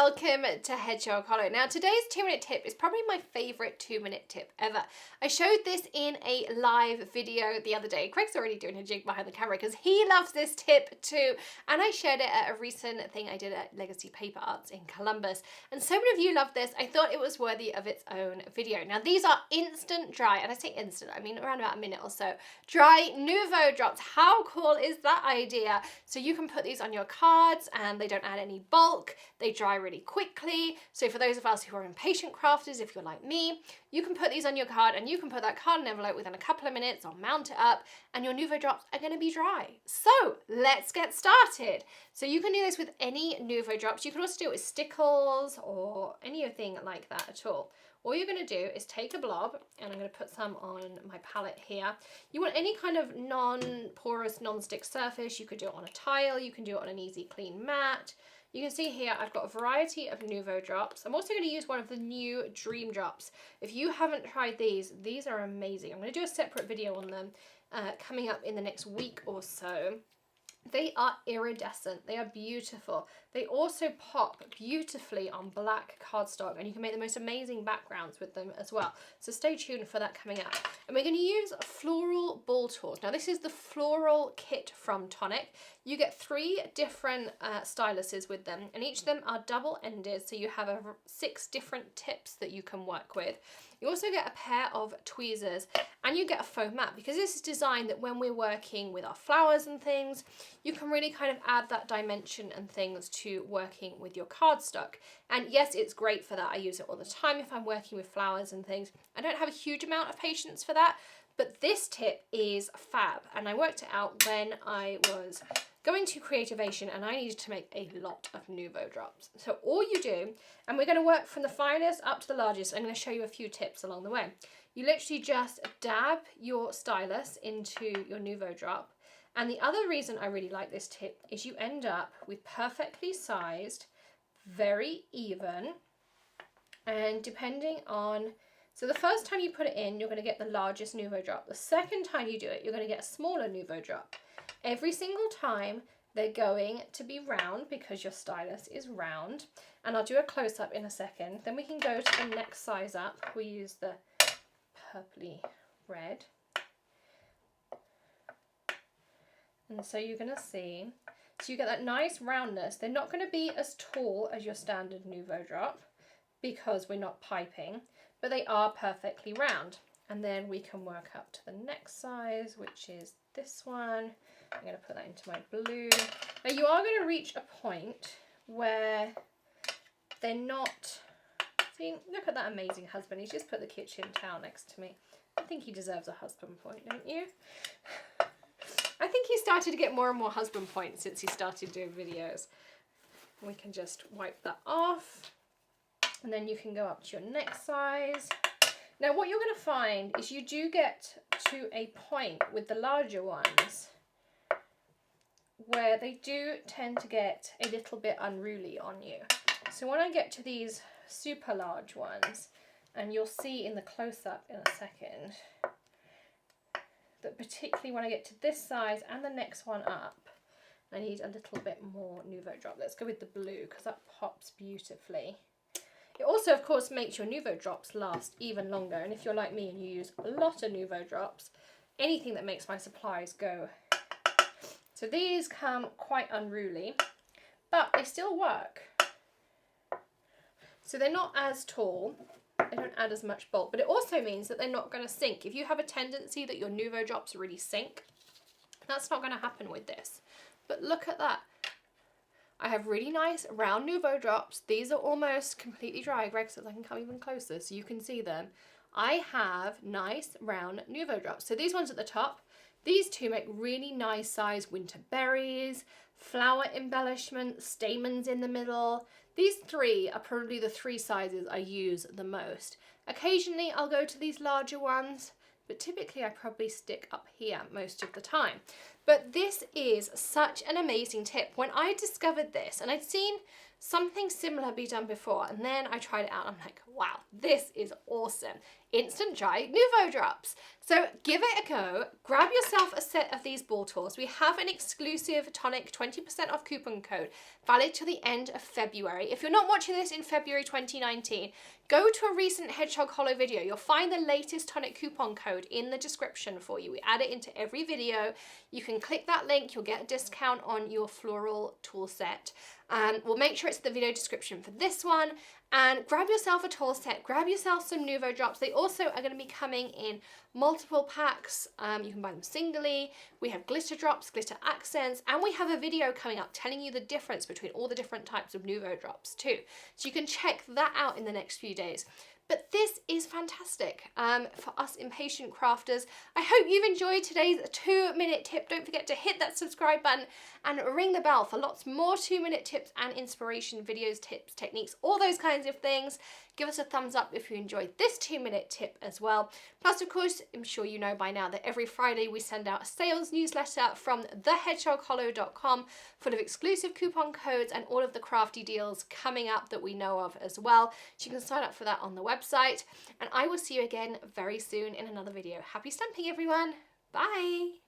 welcome to Hedgehog Hollow. Now today's 2-minute tip is probably my favourite 2-minute tip ever. I showed this in a live video the other day. Craig's already doing a jig behind the camera because he loves this tip too. And I shared it at a recent thing I did at Legacy Paper Arts in Columbus. And so many of you love this, I thought it was worthy of its own video. Now these are instant dry, and I say instant, I mean around about a minute or so, dry Nuvo drops. How cool is that idea? So you can put these on your cards and they don't add any bulk. They dry really quickly. So for those of us who are impatient crafters, if you're like me, you can put these on your card and you can put that card in envelope within a couple of minutes or mount it up and your Nuvo drops are going to be dry. So let's get started. So you can do this with any Nuvo drops. You can also do it with stickles or anything like that at all. All you're going to do is take a blob, and I'm going to put some on my palette here. You want any kind of non-porous, non-stick surface. You could do it on a tile, you can do it on an easy clean mat. You can see here I've got a variety of Nuvo drops. I'm also going to use one of the new Dream drops. If you haven't tried these are amazing. I'm going to do a separate video on them coming up in the next week or so. They are iridescent, they are beautiful. They also pop beautifully on black cardstock, and you can make the most amazing backgrounds with them as well. So stay tuned for that coming up. And we're going to use Floral ball tools. Now this is the Floral kit from Tonic. You get 3 different styluses with them, and each of them are double-ended, so you have 6 different tips that you can work with. You also get a pair of tweezers, and you get a foam mat, because this is designed that when we're working with our flowers and things, you can really kind of add that dimension and things to working with your cardstock. And yes, it's great for that. I use it all the time if I'm working with flowers and things. I don't have a huge amount of patience for that, but this tip is fab. And I worked it out when I was going to Creativation and I needed to make a lot of Nuvo drops. So all you do, and we're going to work from the finest up to the largest. I'm going to show you a few tips along the way. You literally just dab your stylus into your Nuvo drop. And the other reason I really like this tip is you end up with perfectly sized, very even, and depending on, so the first time you put it in, you're going to get the largest Nuvo drop. The second time you do it, you're going to get a smaller Nuvo drop. Every single time they're going to be round because your stylus is round. And I'll do a close-up in a second. Then we can go to the next size up. We use the purpley red. And so you're going to see, so you get that nice roundness. They're not going to be as tall as your standard Nuvo drop because we're not piping, but they are perfectly round. And then we can work up to the next size, which is this one. I'm going to put that into my blue. Now you are going to reach a point where they're not, see, look at that amazing husband. He's just put the kitchen towel next to me. I think he deserves a husband point, don't you? I think he started to get more and more husband points since he started doing videos. We can just wipe that off. And then you can go up to your next size. Now what you're going to find is you do get to a point with the larger ones where they do tend to get a little bit unruly on you. So when I get to these super large ones, and you'll see in the close-up in a second, that particularly when I get to this size and the next one up, I need a little bit more Nuvo drop. Let's go with the blue because that pops beautifully. It also, of course, makes your Nuvo drops last even longer. And if you're like me and you use a lot of Nuvo drops, anything that makes my supplies go. So these come quite unruly, but they still work. So they're not as tall. They don't add as much bulk, but it also means that they're not going to sink. If you have a tendency that your Nuvo drops really sink, that's not going to happen with this. But look at that. I have really nice round Nuvo drops. These are almost completely dry. Greg says I can come even closer so you can see them. I have nice round Nuvo drops. So these ones at the top, these two make really nice size winter berries, flower embellishments, stamens in the middle. These 3 are probably the 3 sizes I use the most. Occasionally I'll go to these larger ones, but typically I probably stick up here most of the time. But this is such an amazing tip. When I discovered this, and I'd seen something similar be done before, and then I tried it out, I'm like, wow, this is awesome. instant dry Nuvo drops. So give it a go. Grab yourself a set of these ball tours. We have an exclusive Tonic 20% off coupon code valid till the end of February. If you're not watching this in February 2019, go to a recent Hedgehog Hollow video. You'll find the latest Tonic coupon code in the description for you. We add it into every video. You can click that link. You'll get a discount on your Floral tool set. We'll make sure it's the video description for this one. And grab yourself a tool set, grab yourself some Nuvo drops. They also are going to be coming in multiple packs. You can buy them singly. We have glitter drops, glitter accents, and we have a video coming up telling you the difference between all the different types of Nuvo drops too. So you can check that out in the next few days. But this is fantastic for us impatient crafters. I hope you've enjoyed today's 2-minute tip. Don't forget to hit that subscribe button and ring the bell for lots more 2-minute tips and inspiration videos, tips, techniques, all those kinds of things. Give us a thumbs up if you enjoyed this 2-minute tip as well. Plus, of course, I'm sure you know by now that every Friday we send out a sales newsletter from thehedgehoghollow.com full of exclusive coupon codes and all of the crafty deals coming up that we know of as well. So you can sign up for that on the website. And I will see you again very soon in another video. Happy stamping, everyone. Bye.